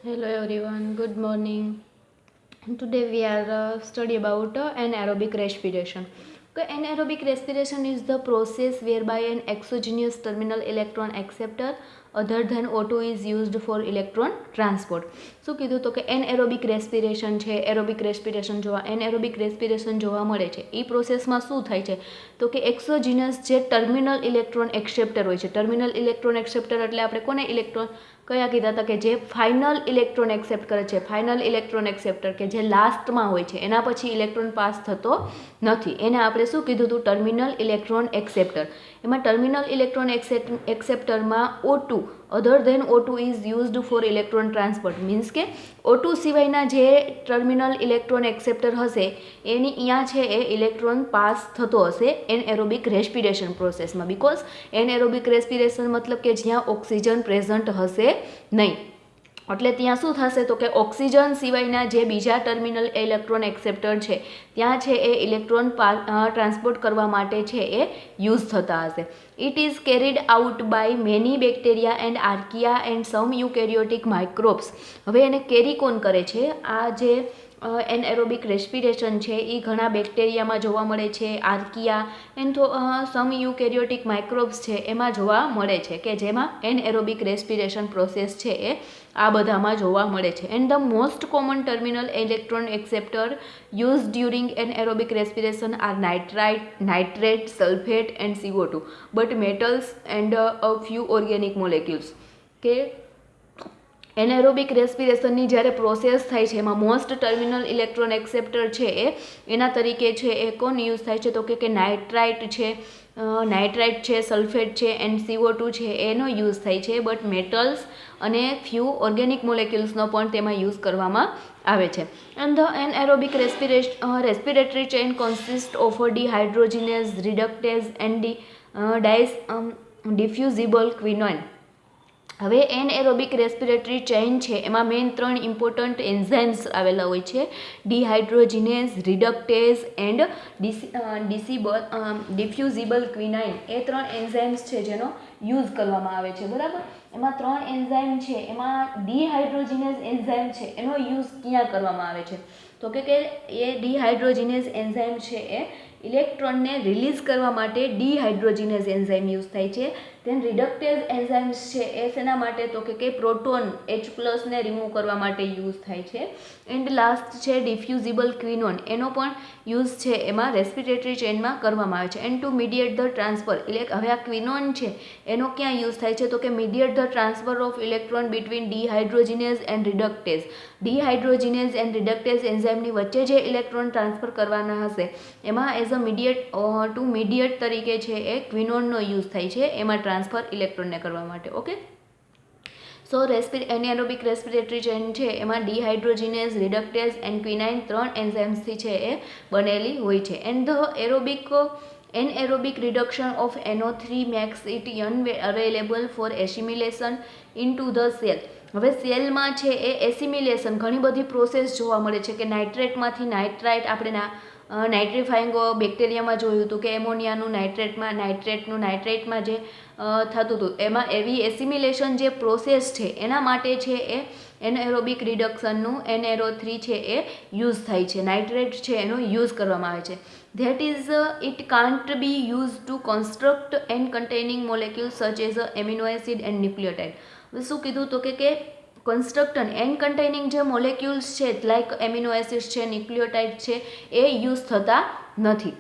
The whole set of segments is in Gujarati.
Hello everyone, good morning. Today we are study about anaerobic respiration. Okay, anaerobic respiration is the process whereby an exogenous terminal electron acceptor other than O2 is used for electron transport. શું કીધું તો કે એનએરોબિક રેસ્પિરેશન છે, એરોબિક રેસ્પિરેશન જોવા એનએરોબિક રેસ્પિરેશન જોવા મળે છે. એ પ્રોસેસમાં શું થાય છે તો કે એક્સોજીનસ જે ટર્મિનલ ઇલેક્ટ્રોન એક્સેપ્ટર હોય છે. ટર્મિનલ ઇલેક્ટ્રોન એક્સેપ્ટર એટલે આપણે કોને ઇલેક્ટ્રોન કયા કીધા હતા કે જે ફાઇનલ ઇલેક્ટ્રોન એક્સેપ્ટ કરે છે. ફાઇનલ ઇલેક્ટ્રોન એક્સેપ્ટર કે જે લાસ્ટમાં હોય છે, એના પછી ઇલેક્ટ્રોન પાસ થતો નથી, એને આપણે શું કીધું હતું? Terminal electron acceptor. એમાં ટર્મિનલ ઇલેક્ટ્રોન એક્સેપ્ટરમાં O2 other than O2 is used for electron transport. Means કે O2 સિવાયના જે ટર્મિનલ ઇલેક્ટ્રોન એક્સેપ્ટર હશે એની અહીંયા છે એ ઇલેક્ટ્રોન પાસ થતો હશે એનએરોબિક રેસ્પિરેશન પ્રોસેસમાં. બિકોઝ એનએરોબિક રેસ્પિરેશન મતલબ કે જ્યાં ઓક્સિજન પ્રેઝન્ટ હશે નહીં. એટલે ત્યાં શું થશે તો કે ઓક્સિજન સિવાયના જે બીજા ટર્મિનલ ઇલેક્ટ્રોન એક્સેપ્ટર છે ત્યાં છે એ ઇલેક્ટ્રોન ટ્રાન્સપોર્ટ કરવા માટે છે એ યુઝ થતા હશે. It is carried out by many bacteria and archaea and some eukaryotic microbes. હવે એને કેરી કોણ કરે છે? આ જે એનએરોબિક રેસ્પિરેશન છે એ ઘણા બેક્ટેરિયામાં જોવા મળે છે, archaea and some eukaryotic microbes છે એમાં જોવા મળે છે, કે જેમાં એનએરોબિક રેસ્પિરેશન પ્રોસેસ છે એ આ બધામાં જોવા મળે છે. And the most common terminal electron acceptor use during anaerobic respiration are nitrate, sulphate and CO2 but metals and a few organic molecules. કે એનએરોબિક રેસ્પિરેશનની જ્યારે પ્રોસેસ થાય છે એમાં મોસ્ટ ટર્મિનલ ઇલેક્ટ્રોન એક્સેપ્ટર છે એના તરીકે છે એ કોણ યુઝ થાય છે તો કે નાઇટ્રાઇટ છે, સલ્ફેટ છે એન્ડ CO2 છે એનો યુઝ થાય છે. બટ મેટલ્સ અને ફ્યુ ઓર્ગેનિક મોલેક્યુલ્સનો પણ તેમાં યુઝ કરવામાં આવે છે. And the anaerobic respiratory chain consist of dehydrogenase, reductase and diffusible quinone. હવે એનએરોબિક રેસ્પિરેટરી ચેઇન છે એમાં મેઇન 3 ઇમ્પોર્ટન્ટ એન્ઝાઇમ્સ આવેલા હોય છે: ડિહાઇડ્રોજિનેઝ, reductase and ડિફ્યુઝિબલ quinine. A 3 enzymes છે જેનો યુઝ કરવામાં આવે છે. બરાબર. એમાં 3 એન્ઝાઇમ છે એમાં ડિહાઇડ્રોજિનેઝ એન્ઝાઇમ છે એનો યુઝ ક્યાં કરવામાં આવે છે તો કે એ ડિહાઇડ્રોજિનેઝ એન્ઝાઇમ છે એ ઇલેક્ટ્રોનને રિલીઝ કરવા માટે ડિહાઇડ્રોજિનેઝ એન્ઝાઇમ યુઝ થાય છે. ધેન રિડક્ટેઝ એન્ઝાઇમ્સ છે એ શેના માટે તો કે પ્રોટોન H+ ને રિમૂવ કરવા માટે યુઝ થાય છે. એન્ડ લાસ્ટ છે ડિફ્યુઝિબલ ક્વિનોન. એનો પણ યુઝ છે એમાં રેસ્પિરેટરી ચેઇનમાં કરવામાં આવે છે. And to mediate the transfer. હવે આ ક્વિનોન છે એનો ક્યાં યુઝ થાય છે તો કે mediate the transfer of electron between dehydrogenase and reductase. Dehydrogenase and reductase એન્ઝાઇમની વચ્ચે જે ઇલેક્ટ્રોન ટ્રાન્સફર કરવાના હશે એમાં એઝ અ મીડિયેટ તરીકે છે એ ક્વિનોનનો યુઝ થાય છે એમાં ટ્રાન્સફર ઇલેક્ટ્રોનને કરવા માટે. ઓકે. સો એનએરોબિક રેસ્પિરેટરી ચેઇન છે એમાં ડિહાઇડ્રોજિનેઝ, રિડક્ટેઝ એન્ડ ક્વિનાઇન 3 એન્ઝાઇમ્સથી છે એ બનેલી હોય છે. And the anaerobic reduction of NO3 max it available four assimilation into the cell. હવે સેલમાં છે એ એસિમિલેશન ઘણી બધી પ્રોસેસ જોવા મળે છે, કે નાઇટ્રેટમાંથી નાઇટ્રાઇટ આપણે નાઇટ્રીફાઈંગ બેક્ટેરિયામાં જોયું હતું કે એમોનિયાનું નાઇટ્રેટનું નાઇટ્રેટમાં જે થતું હતું એમાં એવી એસિમિલેશન જે પ્રોસેસ છે એના માટે છે એ એનએરોબિક રિડક્શનનું NaO3 છે એ યુઝ થાય છે. નાઇટ્રેટ છે એનો યુઝ કરવામાં આવે છે. That is it can't B use to construct and containing molecules such as amino acid and nucleotide. શું કીધું તો કે કન્સ્ટ્રક્ટન એન્ડ કન્ટેનિંગ જે મોલેક્યુલ્સ છે લાઇક એમિનો એસિડ્સ છે, ન્યુક્લિયોટાઇડ છે એ યુઝ થતા નથી.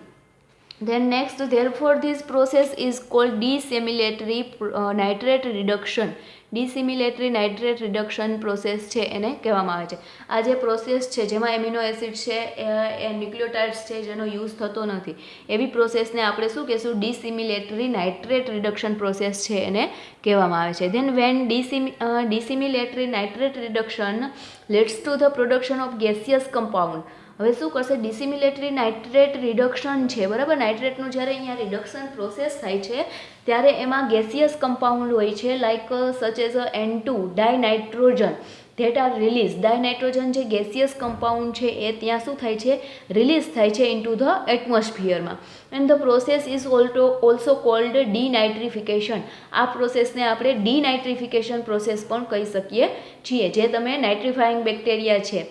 Then next, therefore this process is called dissimilatory nitrate reduction. Dissimilatory nitrate reduction process છે એને કહેવામાં આવે છે. આ જે પ્રોસેસ છે જેમાં એમિનો એસિડ છે એ ન્યુક્લિયોટાઇડ્સ છે જેનો યુઝ થતો નથી એવી પ્રોસેસને આપણે શું કહેશું? ડિસિમિલેટરી નાઇટ્રેટ રિડક્શન પ્રોસેસ છે એને કહેવામાં આવે છે. Then when dissimilatory nitrate reduction leads to the production of gaseous compound. હવે શું કરશે? ડિસિમિલેટરી નાઇટ્રેટ રિડક્શન છે, બરાબર. નાઇટ્રેટનું જ્યારે અહીંયા રિડક્શન પ્રોસેસ થાય છે ત્યારે એમાં ગેસિયસ કમ્પાઉન્ડ હોય છે like such as N2 dinitrogen. That are release. Dinitrogen જે ગેસિયસ કમ્પાઉન્ડ છે એ ત્યાં શું થાય છે, રિલીઝ થાય છે ઇન્ટુ ધ એટમોસ્ફિયરમાં. And the process is also called denitrification. આ પ્રોસેસને આપણે ડીનાઇટ્રિફિકેશન પ્રોસેસ પણ કહી શકીએ છીએ, જે તમે નાઇટ્રિફાઈંગ બેક્ટેરિયા છે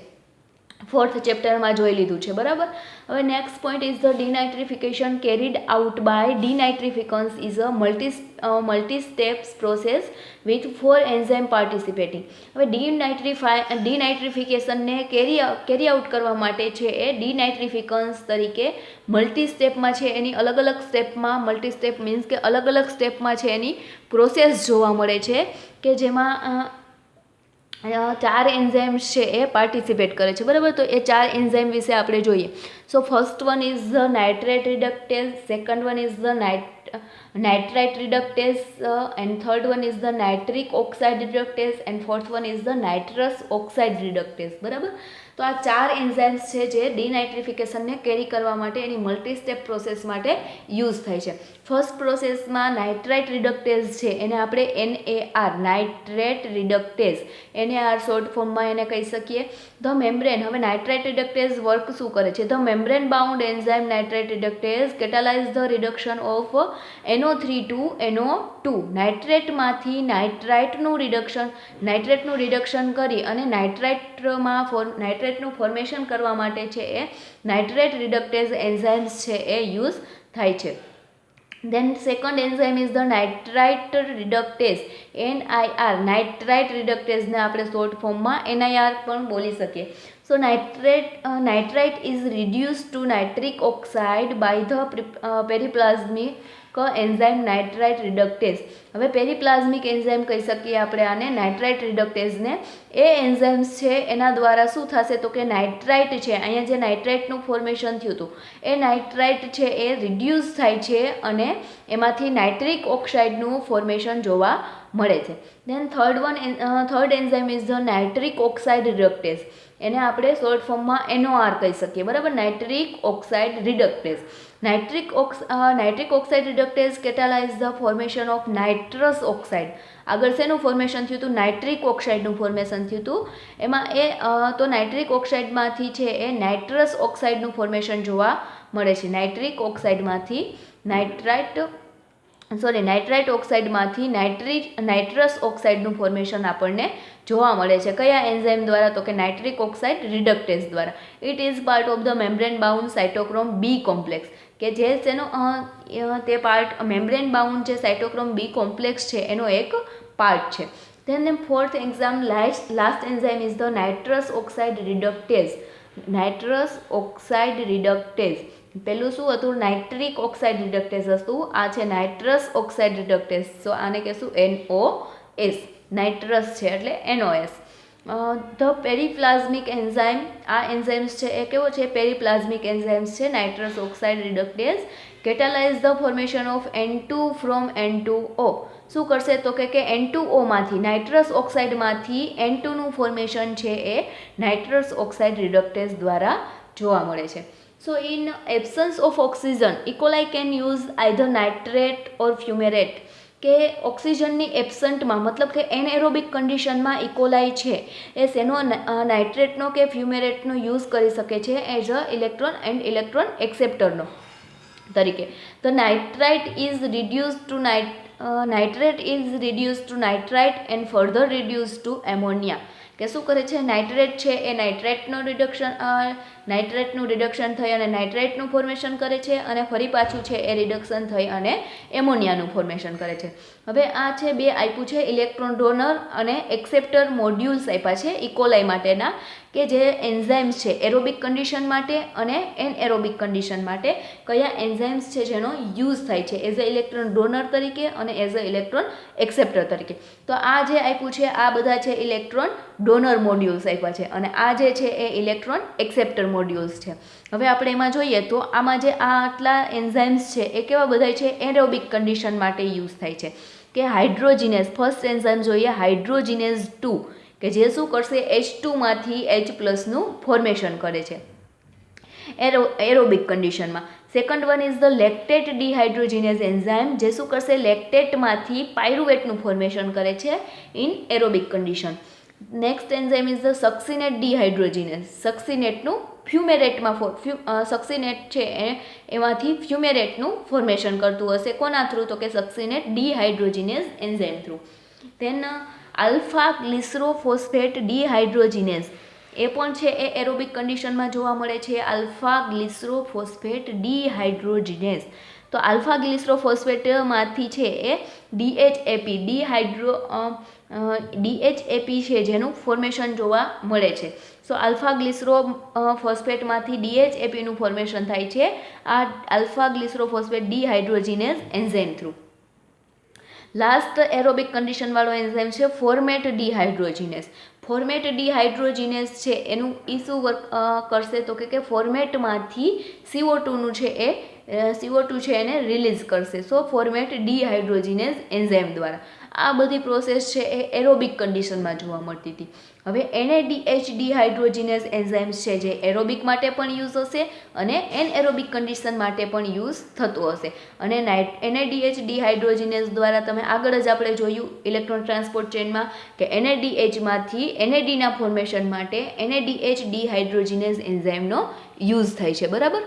4th ચેપ્ટરમાં જોઈ લીધું છે, બરાબર. હવે next point is the denitrification carried out by denitrificans is a multi steps process with 4 enzyme participating. હવે ડીનાઇટ્રિફિકેશનને કેરી આઉટ કરવા માટે છે એ ડીનાઇટ્રિફિકન્સ તરીકે મલ્ટી સ્ટેપમાં છે, એની અલગ અલગ સ્ટેપમાં, મલ્ટી સ્ટેપ મીન્સ કે અલગ અલગ સ્ટેપમાં છે એની પ્રોસેસ જોવા મળે છે, કે જેમાં 4 એન્ઝાઇમ્સ છે એ પાર્ટિસિપેટ કરે છે, બરાબર. તો એ 4 એન્ઝાઇમ વિશે આપણે જોઈએ. So first one is the nitrate reductase, second one is the nitrite reductase, and third one is the nitric oxide reductase, and fourth one is the nitrous oxide reductase, બરાબર. તો આ 4 એન્ઝાઇમ્સ છે જે ડીનાઇટ્રિફિકેશનને કેરી કરવા માટે એની મલ્ટી સ્ટેપ પ્રોસેસ માટે યુઝ થાય છે. ફર્સ્ટ પ્રોસેસમાં નાઇટ્રાઇટ રિડક્ટેઝ છે એને આપણે NAR, nitrate reductase, NAR short ફોર્મમાં એને કહી શકીએ. ધ મેમ્બ્રેન, હવે નાઇટ્રાઇટ રિડક્ટેઝ વર્ક શું કરે છે, the membrane bound enzyme nitrite reductase catalyse the reduction of NO3 to NO2. નાઇટ્રેટમાંથી નાઇટ્રાઇટનું રિડક્શન કરી અને નાઇટ્રેટનું ફોર્મેશન કરવા માટે છે એ નાઇટ્રેટ રિડક્ટેઝ એન્ઝાઇમ્સ છે એ યુઝ થાય છે. Then second enzyme is the nitrite reductase, NIR. Nitrite રિડક્ટેઝને આપણે શોર્ટ ફોર્મમાં NIR પણ બોલી શકીએ. So nitrite is reduced to nitric oxide by the periplasmic enzyme nitrite reductase. હવે પેરીપ્લાઝમિક એન્ઝાઇમ કહી શકીએ આપણે આને, નાઇટ્રાઇટ રિડક્ટેઝને. એ એન્ઝાઇમ્સ છે એના દ્વારા શું થશે તો કે નાઇટ્રાઇટ છે, અહીંયા જે નાઇટ્રાઇટનું ફોર્મેશન થયું હતું એ નાઇટ્રાઇટ છે એ રિડ્યુસ થાય છે અને એમાંથી નાઇટ્રિક ઓક્સાઇડનું ફોર્મેશન જોવા મળે છે. Then third enzyme is the nitric oxide reductase, એને આપણે શોર્ટ ફોર્મમાં NOR કહી શકીએ, બરાબર. Nitric oxide reductase. Nitric oxide reductase catalyse the formation of nitrous oxide. આગળ શેનું ફોર્મેશન થયું હતું, નાઇટ્રિક ઓક્સાઇડનું ફોર્મેશન થયું હતું. એમાં તો નાઇટ્રિક ઓક્સાઇડમાંથી છે એ નાઇટ્રસ ઓક્સાઇડનું ફોર્મેશન જોવા મળે છે. નાઇટ્રિક ઓક્સાઇડમાંથી નાઇટ્રાઇટ ઓક્સાઇડમાંથી નાઇટ્રસ ઓક્સાઇડનું ફોર્મેશન આપણને જોવા મળે છે. કયા એન્ઝાઇમ દ્વારા તો કે નાઇટ્રિક ઓક્સાઇડ રિડક્ટેઝ દ્વારા. It is part of the membrane bound cytochrome B complex, કે જે તેનો તે પાર્ટ મેમ્બ્રેન બાઉન્ડ જે સાઇટોક્રોમ બી કોમ્પ્લેક્સ છે એનો એક પાર્ટ છે. Then fourth exam, last enzyme is the nitrous oxide reductase. Nitrous oxide reductase. પેલું શું હતું, નાઇટ્રિક ઓક્સાઇડ રિડક્ટેઝ હતું, આ છે નાઇટ્રસ ઓક્સાઇડ રિડક્ટેઝ. સો આને કહેશું NOS. નાઇટ્રસ છે એટલે NOS. ધ પેરીપ્લાઝમિક એન્ઝાઇમ, આ એન્ઝાઇમ્સ છે એ કેવો છે, પેરીપ્લાઝમિક એન્ઝાઇમ્સ છે nitrous oxide reductase. Catalyse the formation of N2 from N2O. શું કરશે તો કે N2O નાઇટ્રસ ઓક્સાઇડમાંથી N2નું ફોર્મેશન છે એ નાઇટ્રસ ઓક્સાઇડ રિડક્ટેઝ દ્વારા જોવા મળે છે. So in absence of oxygen E coli can use either nitrate or fumarate, કે ઓક્સિજનની એબ્સન્ટમાં મતલબ કે એનએરોબિક કન્ડિશનમાં ઇકોલાઈ છે એ શેનો, નાઇટ્રેટનો કે ફ્યુમેરેટનો યુઝ કરી શકે છે as a electron and electron એક્સેપ્ટરનો તરીકે. તો nitrite is reduce to nitrite and further reduce to ammonia. કે શું કરે છે, નાઇટ્રેટ છે એ નાઇટ્રેટનું રિડક્શન થઈ અને નાઇટ્રેટનું ફોર્મેશન કરે છે અને ફરી પાછું છે એ રિડક્શન થઈ અને એમોનિયાનું ફોર્મેશન કરે છે. હવે આ છે બે આપ્યું છે, ઇલેક્ટ્રોન ડોનર અને એક્સેપ્ટર મોડ્યુલ્સ આપ્યા છે ઇકોલાઈ માટેના, કે જે એન્ઝાઇમ્સ છે એરોબિક કન્ડિશન માટે અને એનએરોબિક કન્ડિશન માટે કયા એન્ઝાઇમ્સ છે જેનો યુઝ થાય છે એઝ અ ઇલેક્ટ્રોન ડોનર તરીકે અને એઝ અ ઇલેક્ટ્રોન એક્સેપ્ટર તરીકે. તો આ જે આપ્યું છે આ બધા છે ઇલેક્ટ્રોન ડોનર મોડ્યુલ્સ આપ્યા છે અને આ જે છે એ ઇલેક્ટ્રોન એક્સેપ્ટર મોડ્યુલ્સ છે. હવે આપણે એમાં જોઈએ તો આમાં જે આટલા એન્ઝાઇમ્સ છે એ કેવા બધા છે, એરોબિક કન્ડિશન માટે યુઝ થાય છે. કે હાઇડ્રોજીનેઝ, ફર્સ્ટ એન્ઝાઇમ જોઈએ હાઇડ્રોજીનેઝ 2, કે જે શું કરશે, H2માંથી H+નું ફોર્મેશન કરે છે એરોબિક કન્ડિશનમાં. Second one is the lactate dehydrogenase enzyme, જે શું કરશે, લેક્ટેટમાંથી પાયરુવેટનું ફોર્મેશન કરે છે in aerobic condition. Next enzyme is the succinate dehydrogenase. સક્સિનેટનું ફ્યુમેરેટમાં સક્સિનેટ છે એમાંથી ફ્યુમેરેટનું ફોર્મેશન કરતું હશે. કોના થ્રુ? તો કે સક્સિનેટ ડિહાઇડ્રોજીનેઝ enzyme through. Than alpha glycerophosphate ડિહાઇડ્રોજીનેઝ એ પણ છે એ એરોબિક કન્ડિશનમાં જોવા મળે છે. Alpha glycerophosphate ડિહાઇડ્રોજીનેઝ. તો આલ્ફા ગ્લિસરોફોસ્ફેટમાંથી છે એ ડીએચએપી છે જેનું ફોર્મેશન જોવા મળે છે. સો આલ્ફા ગ્લિસરોફોસ્ફેટમાંથી ડીએચએપીનું ફોર્મેશન થાય છે આ alpha glycerophosphate dehydrogenase enzyme through. Last aerobic કન્ડિશનવાળો એન્ઝાઇમ છે ફોર્મેટ ડિહાઇડ્રોજીનેઝ. ફોર્મેટ ડિહાઇડ્રોજીનેઝ છે એનું શું વર્ક કરશે? તો કે ફોર્મેટમાંથી CO2 છે એ CO2 છે એને રિલીઝ કરશે. સો ફોર્મેટ ડિહાઇડ્રોજીનેઝ એન્ઝાઇમ દ્વારા. આ બધી પ્રોસેસ છે એ એરોબિક કન્ડિશનમાં જોવા મળતી હતી. હવે NADH ડિહાઇડ્રોજીનેઝ એન્ઝાઇમ્સ છે જે એરોબિક માટે પણ યુઝ હશે અને એનએરોબિક કન્ડિશન માટે પણ યુઝ થતો હશે. અને NADH ડિહાઇડ્રોજીનેઝ દ્વારા તમે આગળ જ આપણે જોયું ઇલેક્ટ્રોન ટ્રાન્સપોર્ટ ચેનમાં કે NADHમાંથી NADના ફોર્મેશન માટે NADH ડિહાઇડ્રોજીનેઝ એન્ઝાઇમનો યુઝ થાય છે. બરાબર.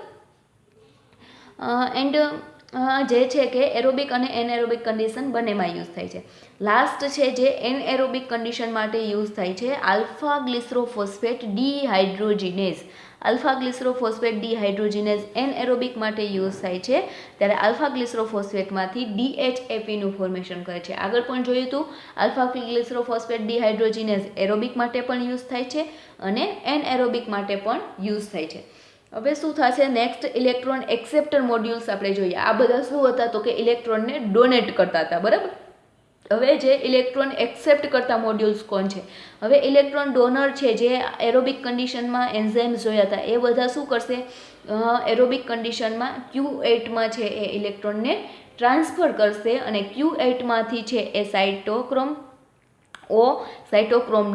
એન્ડ જે છે કે એરોબિક અને એનએરોબિક કન્ડિશન બંનેમાં યુઝ થાય છે. લાસ્ટ છે જે એનએરોબિક કન્ડિશન માટે યુઝ થાય છે alpha glycerophosphate ડિહાઇડ્રોજીનેઝ. Alpha glycerophosphate ડિહાઇડ્રોજીનેઝ anaerobic માટે યુઝ થાય છે. ત્યારે આલ્ફા ગ્લિસરોફોસ્ફેટમાંથી DHAPનું ફોર્મેશન કરે છે. આગળ પણ જોયું હતું આલ્ફા ગ્લિસરોફોસ્ફેટ ડિહાઇડ્રોજીનેઝ એરોબિક માટે પણ યુઝ થાય છે અને એનએરોબિક માટે પણ યુઝ થાય છે. હવે શું થશે? નેક્સ્ટ ઇલેક્ટ્રોન એક્સેપ્ટર મોડ્યુલ્સ આપણે જોઈએ. આ બધા શું હતા? તો કે ઇલેક્ટ્રોનને ડોનેટ કરતા હતા. બરાબર. હવે જે ઇલેક્ટ્રોન એક્સેપ્ટ કરતા મોડ્યુલ્સ કોણ છે? હવે ઇલેક્ટ્રોન ડોનર છે જે એરોબિક કન્ડિશનમાં એન્ઝાઇમ્સ જોયા હતા એ બધા શું કરશે? એરોબિક કન્ડિશનમાં Q8માં છે એ ઇલેક્ટ્રોનને ટ્રાન્સફર કરશે અને Q8માંથી છે એ સાઇટોક્રોમ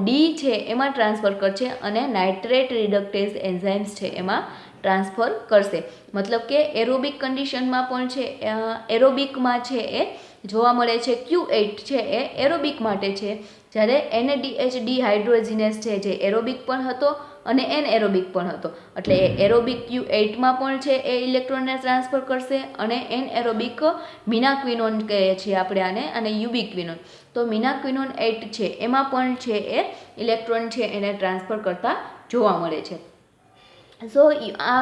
ડી છે એમાં ટ્રાન્સફર કરશે અને નાઇટ્રેટ રિડક્ટેઝ એન્ઝાઇમ્સ છે એમાં ટ્રાન્સફર કરશે. મતલબ કે એરોબિક કન્ડિશનમાં પણ છે એરોબિકમાં છે એ જોવા મળે છે Q8 છે એ એરોબિક માટે છે. જ્યારે NADH ડિહાઇડ્રોજીનેઝ છે જે એરોબિક પણ હતો અને એનએરોબિક પણ હતો. એટલે એરોબિક Q8માં પણ છે એ ઇલેક્ટ્રોનને ટ્રાન્સફર કરશે અને એનએરોબિક મિનાક્વિનોન કહીએ છીએ આપણે આને અને યુબિક્વિનોન. તો મિનાક્વિનોન 8 છે એમાં પણ છે એ ઇલેક્ટ્રોન છે એને ટ્રાન્સફર કરતા જોવા મળે છે. સો આ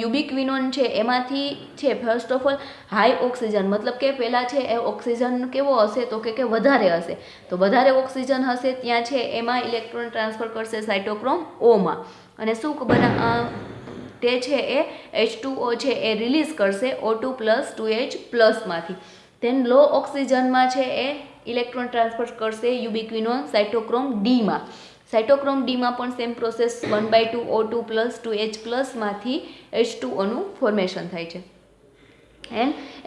યુબિક્વિનોન છે એમાંથી છે first of all high oxygen, મતલબ કે પહેલાં છે એ ઓક્સિજન કેવો હશે? તો કે વધારે હશે. તો વધારે ઓક્સિજન હશે ત્યાં છે એમાં ઇલેક્ટ્રોન ટ્રાન્સફર કરશે સાઇટોક્રોમ ઓમાં અને શું તે છે એ H2O છે એ રિલીઝ કરશે O2+ 2H+માંથી. ધેન લો ઓક્સિજનમાં છે એ ઇલેક્ટ્રોન ટ્રાન્સફર કરશે યુબિક્વિનોન સાઇટોક્રોમ ડીમાં. સાઇટોક્રોમ ડીમાં પણ સેમ પ્રોસેસ 1/2 O2+ 2H+માંથી H2Oનું ફોર્મેશન થાય છે.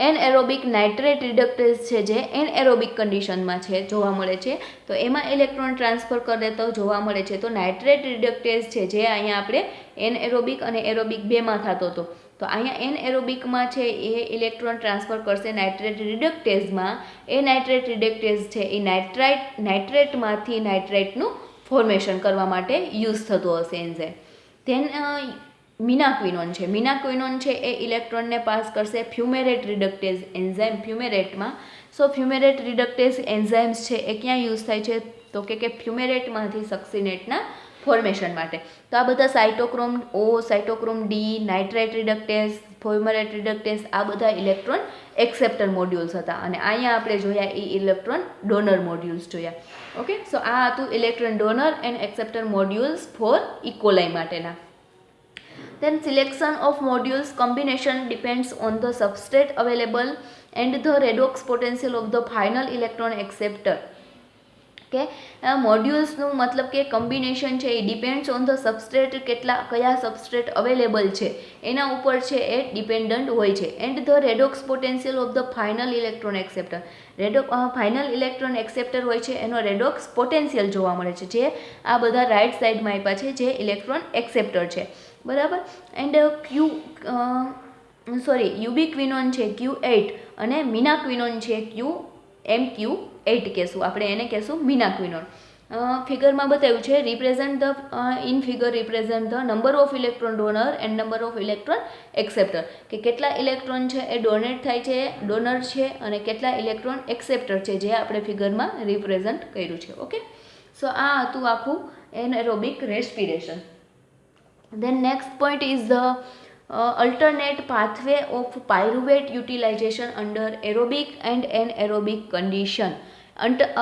એનએરોબિક નાઇટ્રેટ રિડક્ટેઝ છે જે એનએરોબિક કન્ડિશનમાં છે જોવા મળે છે. તો એમાં ઇલેક્ટ્રોન ટ્રાન્સફર કરે તો જોવા મળે છે. તો નાઇટ્રેટ રિડક્ટેઝ છે જે અહીંયા આપણે એનએરોબિક અને એરોબિક બેમાં થતો હતો. તો અહીંયા એનએરોબિકમાં છે એ ઇલેક્ટ્રોન ટ્રાન્સફર કરશે નાઇટ્રેટ રિડક્ટેઝમાં. એ નાઇટ્રેટ રિડક્ટેઝ છે એ નાઇટ્રેટમાંથી નાઇટ્રેટનું ફોર્મેશન કરવા માટે યુઝ થતો હશે એન્ઝાઇમ. ધેન મિનાક્વિનોન છે એ ઇલેક્ટ્રોનને પાસ કરશે ફ્યુમેરેટ રિડક્ટેઝ એન્ઝાઇમ ફ્યુમેરેટમાં. સો ફ્યુમેરેટ રિડક્ટેઝ એન્ઝાઇમ્સ છે એ ક્યાં યુઝ થાય છે? તો કે ફ્યુમેરેટમાંથી સક્સિનેટના ફોર્મેશન માટે. તો આ બધા સાઇટોક્રોમ સાઇટોક્રોમ ડી, નાઇટ્રેટ રિડક્ટેઝ, ફ્યુમેરેટ રિડક્ટેઝ આ બધા ઇલેક્ટ્રોન એક્સેપ્ટર મોડ્યુલ્સ હતા અને અહીંયા આપણે જોયા એ ઇલેક્ટ્રોન ડોનર મોડ્યુલ્સ જોયા. ઓકે. સો આ હતું electron donor and acceptor modules for E coli માટેના. Then selection of modules combination depends on the substrate available and the redox potential of the final electron acceptor. કે મોડ્યુલ્સનું મતલબ કે કમ્બિનેશન છે એ ડિપેન્ડ્સ ઓન ધ સબસ્ટ્રેટ, કયા સબસ્ટ્રેટ અવેલેબલ છે એના ઉપર છે એ ડિપેન્ડન્ટ હોય છે. And the redox potential of the final electron acceptor. Final electron acceptor હોય છે એનો રેડોક્સ પોટેન્શિયલ જોવા મળે છે જે આ બધા રાઇટ સાઇડમાં આપ્યા છે જે ઇલેક્ટ્રોન એક્સેપ્ટર છે. બરાબર. એન્ડ યુબિક્વિનોન છે Q8 અને મિનાક્વિનોન છે MQ8 કહેશું આપણે એને કહેશું મિનાક્વિનોન. ફિગરમાં બતાવ્યું છે represent the in figure represent the number of electron donor and number of electron acceptor, કે કેટલા ઇલેક્ટ્રોન છે એ ડોનેટ થાય છે, ડોનર છે, અને કેટલા ઇલેક્ટ્રોન એક્સેપ્ટર છે, જે આપણે ફિગરમાં રિપ્રેઝન્ટ કર્યું છે. ઓકે, સો આ હતું આખું anaerobic respiration. Then next point is the alternate pathway of pyruvate utilization under aerobic and anaerobic condition.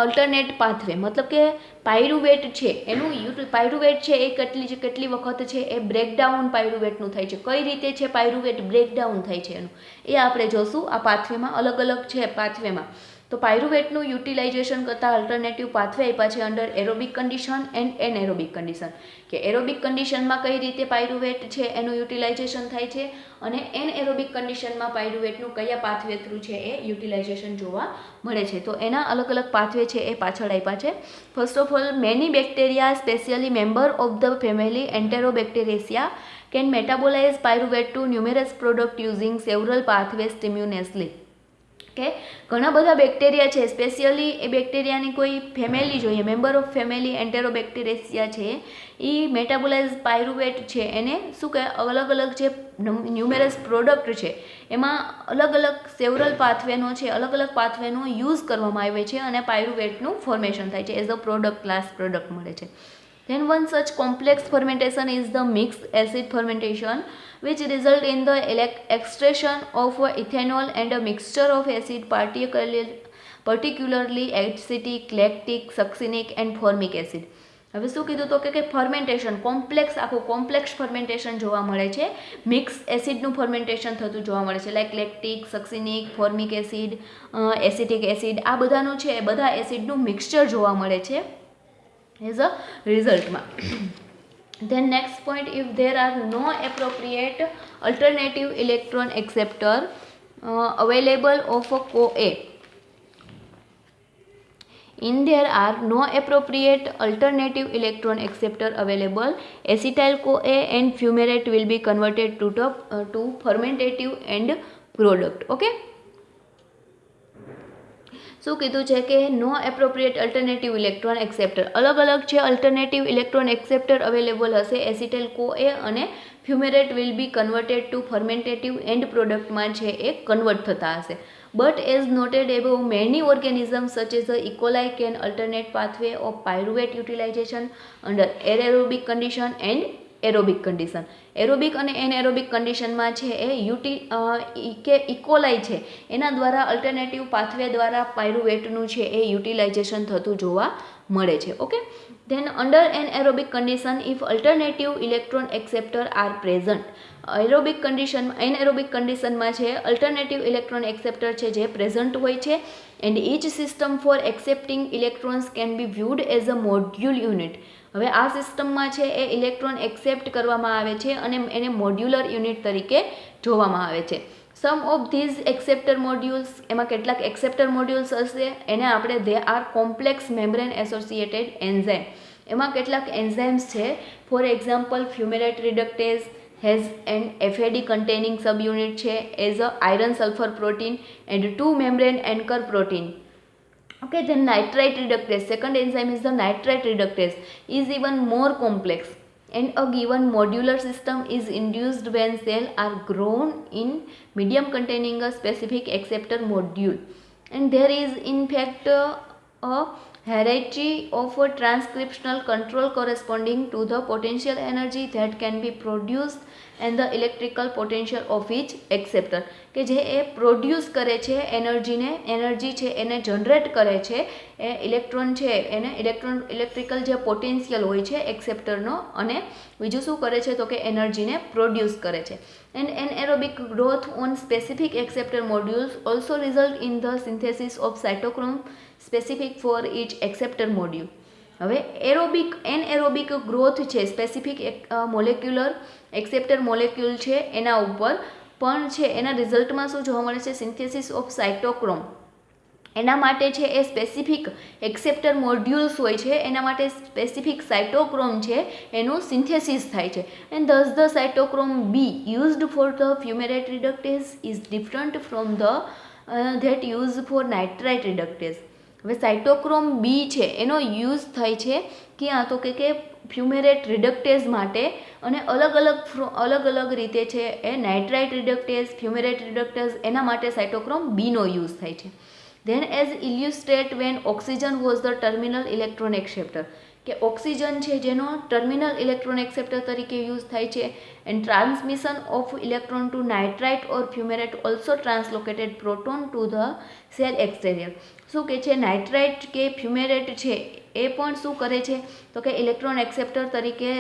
Alternate pathway મતલબ કે પાયરુવેટ છે એનું પાયરુવેટ છે એ કેટલી વખત છે એ બ્રેકડાઉન પાયરુવેટનું થાય છે. કઈ રીતે છે પાયરુવેટ બ્રેકડાઉન થાય છે એનું એ આપણે જોશું આ પાથવેમાં. અલગ અલગ છે પાથવેમાં. તો પાયરુવેટનું યુટિલાઇઝેશન કરતાં અલ્ટરનેટિવ પાથવે આપ્યા છે under aerobic condition and anaerobic condition, કે એરોબિક કન્ડિશનમાં કઈ રીતે પાયરુવેટ છે એનું યુટિલાઇઝેશન થાય છે, અને એનએરોબિક કન્ડિશનમાં પાયરુવેટનું કયા પાથવે થ્રુ છે એ યુટિલાઇઝેશન જોવા મળે છે. તો એના અલગ અલગ પાથવે છે એ પાછળ આપ્યા છે. First of all, many bacteria specially member of the family enterobacteriaceae can metabolize pyruvate to numerous product using several pathway simultaneously. કે ઘણા બધા બેક્ટેરિયા છે, સ્પેશિયલી એ બેક્ટેરિયાની કોઈ ફેમિલી જોઈએ, મેમ્બર ઓફ ફેમિલી એન્ટેરોબેક્ટેરેસિયા છે, એ મેટાબોલાઇઝ પાયરુવેટ છે એને શું કહે અલગ અલગ જે ન્યુમેરસ પ્રોડક્ટ છે એમાં અલગ અલગ સેવરલ પાથવેનો છે, અલગ અલગ પાથવેનો યુઝ કરવામાં આવે છે અને પાયરુવેટનું ફોર્મેશન થાય છે, એઝ અ પ્રોડક્ટ ક્લાસ પ્રોડક્ટ મળે છે. Then one such complex fermentation is the mixed acid fermentation, which result in the extraction of ethanol and a mixture of acid, particularly acetic, lactic, succinic and formic acid. હવે શું કીધું તો કે ફર્મેન્ટેશન કોમ્પ્લેક્સ, આખું કોમ્પ્લેક્સ ફર્મેન્ટેશન જોવા મળે છે. મિક્સ એસિડનું ફર્મેન્ટેશન થતું જોવા મળે છે, like lactic, succinic, formic acid, acetic acid, આ બધાનું છે બધા એસિડનું મિક્સચર જોવા મળે છે એઝ અ રિઝલ્ટમાં. Then next point, if there are no appropriate alternative electron acceptor available of a CoA, in there are no appropriate alternative electron acceptor available, acetyl CoA and fumarate will be converted to fermentative end product. Okay, શું કીધું છે કે no appropriate alternative electron acceptor, અલગ અલગ છે અલ્ટરનેટિવ ઇલેક્ટ્રોન એક્સેપ્ટર અવેલેબલ હશે, એસિટાઇલ CoA અને fumarate will be converted to fermentative end પ્રોડક્ટમાં છે એ કન્વર્ટ થતા હશે. But as noted above many organisms such as a E coli can alternate pathway of pyruvate utilization under anaerobic condition and aerobic condition. Aerobic અને એનએરોબિક કન્ડિશનમાં છે એ ઇકોલાઈ છે એના દ્વારા અલ્ટરનેટિવ પાથવે દ્વારા પાયરુવેટનું છે એ યુટિલાઇઝેશન થતું જોવા મળે છે. Okay, then under anaerobic condition if alternative electron acceptor are present, aerobic condition anaerobic કન્ડિશનમાં છે અલ્ટરનેટિવ ઇલેક્ટ્રોન એક્સેપ્ટર છે જે પ્રેઝન્ટ હોય છે, and each system for accepting electrons can be viewed as a module unit. હવે આ સિસ્ટમમાં છે એ ઇલેક્ટ્રોન એક્સેપ્ટ કરવામાં આવે છે અને એને મોડ્યુલર યુનિટ તરીકે જોવામાં આવે છે. Some of these acceptor modules, એમાં કેટલાક એક્સેપ્ટર મોડ્યુલ્સ હશે એને આપણે they are complex membrane associated enzyme. એમાં કેટલાક એન્ઝાઇમ્સ છે, for example fumarate reductase has an FAD containing subunit છે as a iron sulphur protein and 2 membrane anchor protein. Okay, then nitrite reductase, second enzyme is the nitrite reductase, is even more complex, and a given modular system is induced when cells are grown in medium containing a specific acceptor module, and there is in fact a hierarchy of a transcriptional control corresponding to the potential energy that can be produced and the electrical potential of each acceptor, કે જે એ પ્રોડ્યુસ કરે છે એનર્જી છે એને જનરેટ કરે છે એ ઇલેક્ટ્રોન છે એને ઇલેક્ટ્રિકલ જે પોટેન્શિયલ હોય છે એક્સેપ્ટરનો, અને બીજું શું કરે છે તો કે એનર્જીને પ્રોડ્યુસ કરે છે. And anaerobic growth on specific acceptor modules also result in the synthesis of cytochrome specific for each acceptor module. હવે એનએરોબિક ગ્રોથ છે સ્પેસિફિક મોલેક્યુલર એક્સેપ્ટર મોલેક્યુલ છે એના ઉપર પણ છે એના રિઝલ્ટમાં શું જોવા મળે છે, સિન્થેસિસ ઓફ સાયટોક્રોમ. એના માટે છે એ સ્પેસિફિક એક્સેપ્ટર મોડ્યુલ્સ હોય છે, એના માટે સ્પેસિફિક સાયટોક્રોમ છે એનું સિન્થેસિસ થાય છે. And thus the cytochrome b used for the fumarate reductase is different from the that used for nitrite reductase. હવે સાઇટોક્રોમ બી છે એનો યુઝ થાય છે ક્યાં, તો કે ફ્યુમેરેટ રિડક્ટેઝ માટે, અને અલગ અલગ રીતે છે એ નાઇટ્રાઇટ રિડક્ટેઝ, ફ્યુમેરેટ રિડક્ટેઝ એના માટે સાઇટોક્રોમ બીનો યુઝ થાય છે. Then as illustrate when oxygen was the terminal electron acceptor, કે ઓક્સિજન છે જેનો ટર્મિનલ ઇલેક્ટ્રોન એક્સેપ્ટર તરીકે યુઝ થાય છે. And transmission of electron to nitrite or fumarate also translocated proton to the cell exterior. શું કે છે, નાઇટ્રાઇટ કે ફ્યુમેરેટ છે એ પણ શું કરે છે, તો કે ઇલેક્ટ્રોન એક્સેપ્ટર તરીકે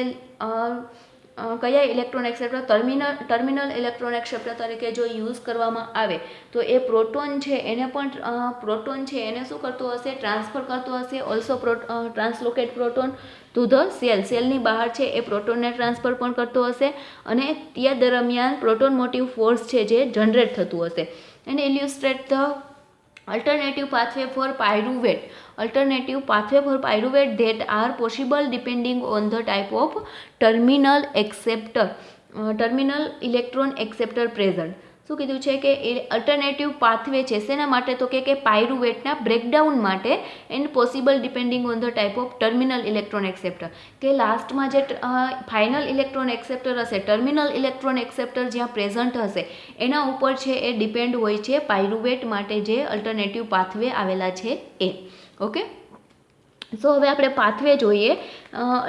કયા electron acceptor, terminal electron acceptor તરીકે જો યુઝ કરવામાં આવે તો એ પ્રોટોન છે એને પણ પ્રોટોન છે એને શું કરતો હશે, ટ્રાન્સફર કરતો હશે. ઓલ્સો ટ્રાન્સલોકેટ પ્રોટોન ટુ ધ સેલની બહાર છે એ પ્રોટોનને ટ્રાન્સફર પણ કરતો હશે, અને તે દરમિયાન પ્રોટોન મોટિવ ફોર્સ છે જે જનરેટ થતું હશે. And illustrate the alternative pathway for pyruvate that are possible depending on the type of terminal electron acceptor present. શું કીધું છે કે એ અલ્ટરનેટિવ પાથવે છે શેના માટે, તો કે પાયરુવેટના બ્રેકડાઉન માટે, and possible depending on the type of terminal electron acceptor, કે લાસ્ટમાં જે ફાઇનલ ઇલેક્ટ્રોન એક્સેપ્ટર હશે, ટર્મિનલ ઇલેક્ટ્રોન એક્સેપ્ટર જ્યાં પ્રેઝન્ટ હશે એના ઉપર છે એ ડિપેન્ડ હોય છે પાયરુવેટ માટે જે અલ્ટરનેટિવ પાથવે આવેલા છે એ. ઓકે, સો હવે આપણે પાથવે જોઈએ,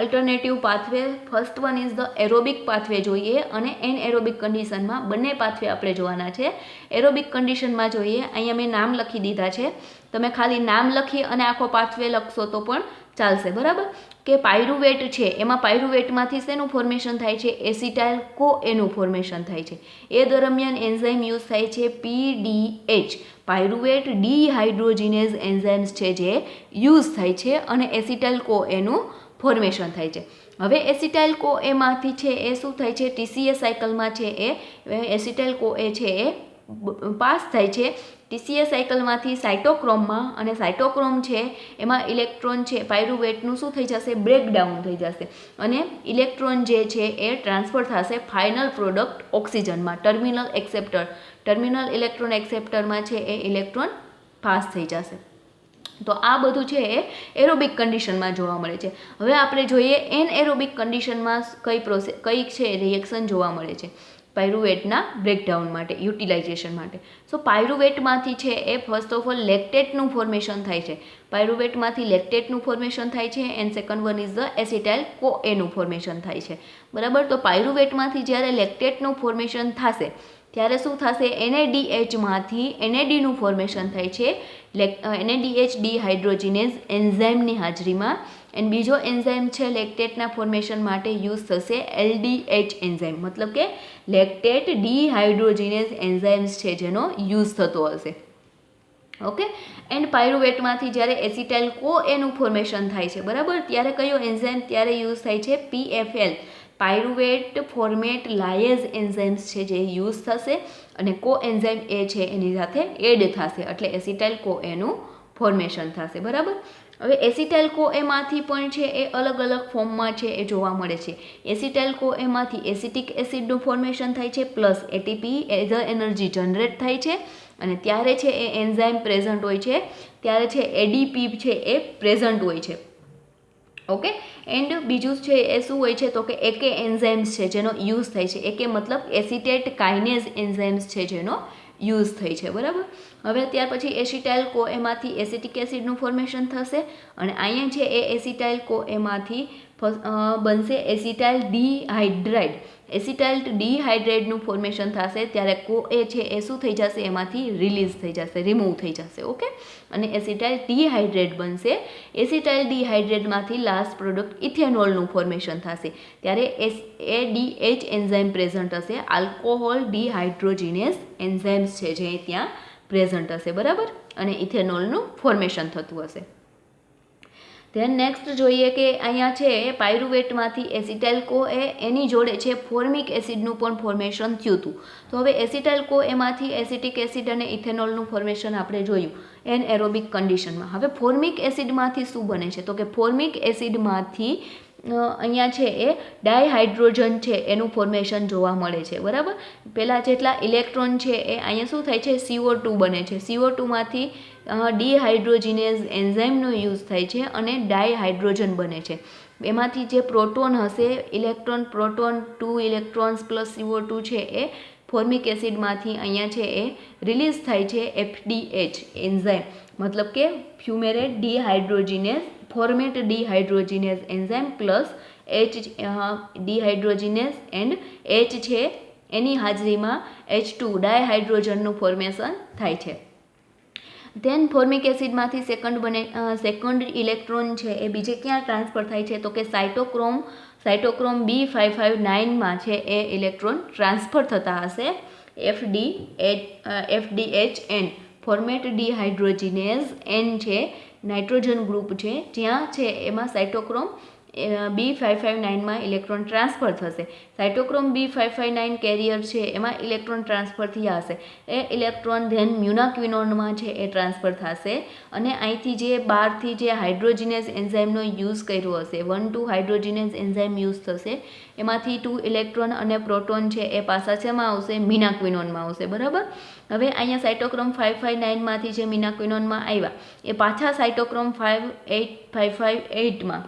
alternative pathway. First one is the aerobic pathway જોઈએ, અને એનએરોબિક કન્ડિશનમાં બંને પાથવે આપણે જોવાના છે. એરોબિક કન્ડિશનમાં જોઈએ, અહીંયા મેં નામ લખી દીધા છે, તમે ખાલી નામ લખી અને આખો પાથવે લખશો તો પણ ચાલશે, બરાબર. કે પાયરુવેટ છે એમાં પાયરુવેટમાંથી શેનું ફોર્મેશન થાય છે, એસિટાઇલ કો એનું ફોર્મેશન થાય છે. એ દરમિયાન એન્ઝાઇમ યુઝ થાય છે PDH, પાયરુવેટ ડીહાઇડ્રોજિનેઝ એન્ઝાઇમ્સ છે જે યુઝ થાય છે, અને એસિટાઇલ કો એનું ફોર્મેશન થાય છે. હવે એસિટાઇલ કો એમાંથી છે એ શું થાય છે, TCA સાયકલમાં છે એ એસિટાઇલ કો એ છે એ પાસ થાય છે TCA સાયકલમાંથી સાઇટોક્રોમમાં, અને સાઇટોક્રોમ છે એમાં ઇલેક્ટ્રોન છે પાયરુવેટનું શું થઈ જશે, બ્રેકડાઉન થઈ જશે, અને ઇલેક્ટ્રોન જે છે એ ટ્રાન્સફર થશે ફાઇનલ પ્રોડક્ટ ઓક્સિજનમાં. ટર્મિનલ ઇલેક્ટ્રોન એક્સેપ્ટરમાં છે એ ઇલેક્ટ્રોન પાસ થઈ જશે. તો આ બધું છે એ એરોબિક કન્ડિશનમાં જોવા મળે છે. હવે આપણે જોઈએ એનએરોબિક કન્ડિશનમાં કઈ છે રિએક્શન જોવા મળે છે પાયરુવેટના બ્રેકડાઉન માટે, યુટિલાઇઝેશન માટે. સો પાયરુવેટમાંથી છે એ ફર્સ્ટ ઓફ ઓલ લેક્ટેટનું ફોર્મેશન થાય છે. પાયરુવેટમાંથી લેક્ટેટનું ફોર્મેશન થાય છે, and second one is the acetyl કો એનું ફોર્મેશન થાય છે, બરાબર. તો પાયરુવેટમાંથી જ્યારે લેક્ટેટનું ફોર્મેશન થશે ત્યારે શું થશે, NADHમાંથી NADનું ફોર્મેશન થાય છે, NADH ડીહાઇડ્રોજિનેઝ એન્ઝાઇમની હાજરીમાં. એન્ડ બીજો એન્ઝાઇમ છે લેક્ટેટના ફોર્મેશન માટે યુઝ થશે LDH એન્ઝાઇમ, મતલબ કે લેક્ટેટ ડીહાઇડ્રોજિનેઝ એન્ઝાઇમ્સ છે જેનો યુઝ થતો હશે. ઓકે, એન્ડ પાયરુવેટમાંથી જ્યારે એસિટાઇલ કો એનું ફોર્મેશન થાય છે, બરાબર, ત્યારે કયો એન્ઝાઇમ ત્યારે યુઝ થાય છે, PFL, પાયરુવેટ ફોર્મેટ લાયેઝ એન્ઝાઇમ્સ છે જે યુઝ થશે, અને કો એન્ઝાઇમ એ છે એની સાથે એડ થશે, એટલે એસિટાઇલ કો એનું ફોર્મેશન થશે, બરાબર. હવે એસિટાઇલ કો એમાંથી પણ છે એ અલગ અલગ ફોર્મમાં છે એ જોવા મળે છે. એસિટાઇલ કો એમાંથી એસિટિક એસિડનું ફોર્મેશન થાય છે, plus ATP as a energy generate થાય છે, અને ત્યારે છે એ એન્ઝાઇમ પ્રેઝન્ટ હોય છે, ત્યારે છે ADP છે એ પ્રેઝન્ટ હોય છે. ઓકે, એન્ડ બીજું છે એ શું હોય છે, તો કે AK એન્ઝાઇમ્સ છે જેનો યુઝ થાય છે. AK મતલબ એસિટેટ કાઇનેઝ એન્ઝાઇમ્સ છે જેનો યુઝ થઈ છે, બરાબર. હવે ત્યાર પછી એસિટાઇલ કો એમાંથી એસિટિક એસિડનું ફોર્મેશન થશે, અને અહીંયા છે એ એસિટાઇલ કો એમાંથી બનશે એસિટાઇલ ડીહાઇડ્રાઇડ. એસિટાઇલ ડીહાઇડ્રાઇડનું ફોર્મેશન થશે ત્યારે કો એ છે એ શું થઈ જશે, એમાંથી રિલીઝ થઈ જશે, રિમૂવ થઈ જશે. ઓકે, અને એસિટાઇલ ડીહાઇડ્રેટ બનશે. એસિટાઇલ ડીહાઇડ્રેટમાંથી લાસ્ટ પ્રોડક્ટ ઇથેનોલનું ફોર્મેશન થશે, ત્યારે ADH એન્ઝાઇમ પ્રેઝન્ટ હશે, આલ્કોહોલ ડીહાઇડ્રોજિનેઝ એન્ઝાઇમ્સ છે જે ત્યાં પ્રેઝન્ટ હશે, બરાબર, અને ઇથેનોલનું ફોર્મેશન થતું હશે. ધેન નેક્સ્ટ જોઈએ કે અહીંયા છે પાયરુવેટમાંથી એસિટાઇલ કો એની જોડે છે ફોર્મિક એસિડનું પણ ફોર્મેશન થયું હતું. તો હવે એસિટાઇલ કો એમાંથી એસિટિક એસિડ અને ઇથેનોલનું ફોર્મેશન આપણે જોયું એનએરોબિક કન્ડિશનમાં. હવે ફોર્મિક એસિડમાંથી શું બને છે, તો કે ફોર્મિક એસિડમાંથી અહીંયા છે એ ડાયહાઇડ્રોજન છે એનું ફોર્મેશન જોવા મળે છે, બરાબર. પહેલાં જેટલા ઇલેક્ટ્રોન છે એ અહીંયા શું થાય છે, CO2 બને છે. CO2માંથી ડીહાઇડ્રોજિનેઝ એન્ઝાઇમનો યુઝ થાય છે અને ડાયહાઇડ્રોજન બને છે. એમાંથી જે પ્રોટોન હશે, electron proton 2 electrons plus CO2 છે એ ફોર્મિક એસિડમાંથી અહીંયા છે એ રિલીઝ થાય છે FDH એન્ઝાઇમ, મતલબ કે fumarate dehydrogenase formate dehydrogenase enzyme plus H dehydrogenase and H છે એની હાજરીમાં H2 ડાયહાઇડ્રોજનનું ફોર્મેશન થાય છે. ધેન ફોર્મિક એસિડમાંથી સેકન્ડ ઇલેક્ટ્રોન છે એ બીજે ક્યાં ટ્રાન્સફર થાય છે, તો કે સાઇટોક્રોમ B559માં છે એ ઇલેક્ટ્રોન ટ્રાન્સફર થતા હશે FDHN ફોર્મેટ ડીહાઇડ્રોજિનેઝ N છે નાઇટ્રોજન ગ્રુપ છે, જ્યાં છે એમાં સાઇટોક્રોમ B559માં ઇલેક્ટ્રોન ટ્રાન્સફર થશે. સાઇટોક્રોમ B559 કેરિયર છે એમાં ઇલેક્ટ્રોન ટ્રાન્સફર થયા હશે. એ ઇલેક્ટ્રોન ધેન મ્યુનાક્વિનોનમાં છે એ ટ્રાન્સફર થશે અને અહીંથી જે બહારથી જે હાઇડ્રોજિનેઝ એન્ઝાઇમનો યુઝ કર્યો હશે, 1-2 હાઇડ્રોજિનેઝ એન્ઝાઇમ યુઝ થશે, એમાંથી 2 ઇલેક્ટ્રોન અને પ્રોટોન છે એ પાછા શેમાં આવશે, મીનાક્વિનોનમાં આવશે, બરાબર. હવે અહીંયા સાઇટોક્રોમ 559માંથી જે મીનાક્વિનોનમાં આવ્યા એ પાછા સાઇટોક્રોમ 558માં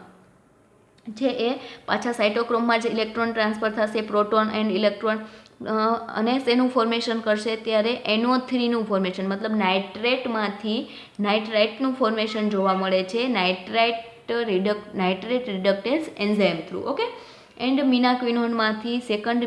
છે એ પાછા સાઇટોક્રોમમાં જ ઇલેક્ટ્રોન ટ્રાન્સફર થશે, પ્રોટોન એન્ડ ઇલેક્ટ્રોન, અને શેનું ફોર્મેશન કરશે ત્યારે NO3નું ફોર્મેશન, મતલબ નાઇટ્રેટનું ફોર્મેશન જોવા મળે છે nitrate reductase enzyme through. Okay. And મીનાક્વિનોનમાંથી સેકન્ડ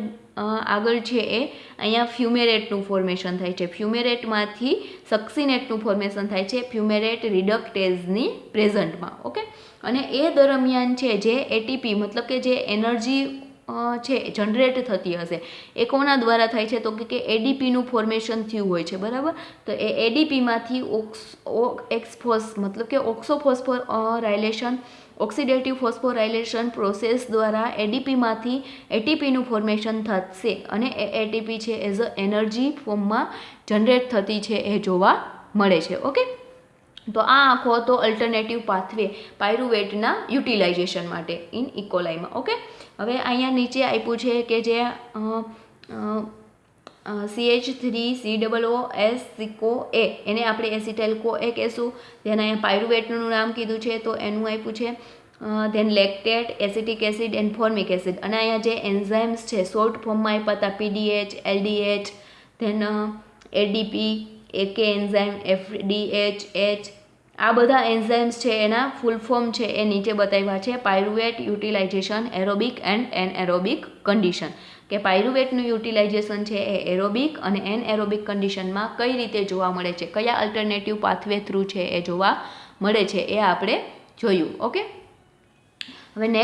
આગળ છે એ અહીંયા ફ્યુમેરેટનું ફોર્મેશન થાય છે. ફ્યુમેરેટમાંથી સક્સિનેટનું ફોર્મેશન થાય છે ફ્યુમેરેટ રિડક્ટેઝની પ્રેઝન્ટમાં. ઓકે. અને એ દરમિયાન છે જે એટીપી મતલબ કે જે એનર્જી છે જનરેટ થતી હશે એ કોના દ્વારા થાય છે, તો કે એડીપીનું ફોર્મેશન થયું હોય છે, બરાબર. તો એ એડીપીમાંથી મતલબ કે ઓક્સોફોસ્ફોરાયલેશન ઓક્સિડેટિવ ફોસ્ફોરાયલેશન પ્રોસેસ દ્વારા એડીપીમાંથી એટીપીનું ફોર્મેશન થશે અને એ એટીપી છે એઝ અ એનર્જી ફોર્મમાં જનરેટ થતી છે એ જોવા મળે છે. ઓકે. તો આ આખો હતો અલ્ટરનેટિવ પાથવે પાયરુવેટના યુટિલાઇઝેશન માટે ઇન ઇકોલાઈમાં. ઓકે. હવે અહીંયા નીચે આપ્યું છે કે જે CH3COOS એને આપણે એસિટાઇલ CoA કહેશું. ધેન અહીંયા પાયરુવેટનું નામ કીધું છે તો એનું આપ્યું છે. Then lactate, acetic acid and formic acid. અને અહીંયા જે એન્ઝાઇમ્સ છે શોર્ટ ફોર્મમાં આપ્યા હતા PDH, LDH, then ADP, AK enzyme, FDH. આ બધા એન્ઝાઇમ્સ છે એના ફૂલ ફોર્મ છે એ નીચે બતાવ્યા છે. Pyruvate utilization aerobic and anaerobic condition, કે પાયરુવેટનું યુટિલાઇઝેશન છે એ એરોબિક અને એનએરોબિક કન્ડિશનમાં કઈ રીતે જોવા મળે છે, કયા અલ્ટરનેટિવ પાથવે થ્રુ છે એ જોવા મળે છે એ આપણે જોયું. ઓકે. હવે નેક્સ્ટ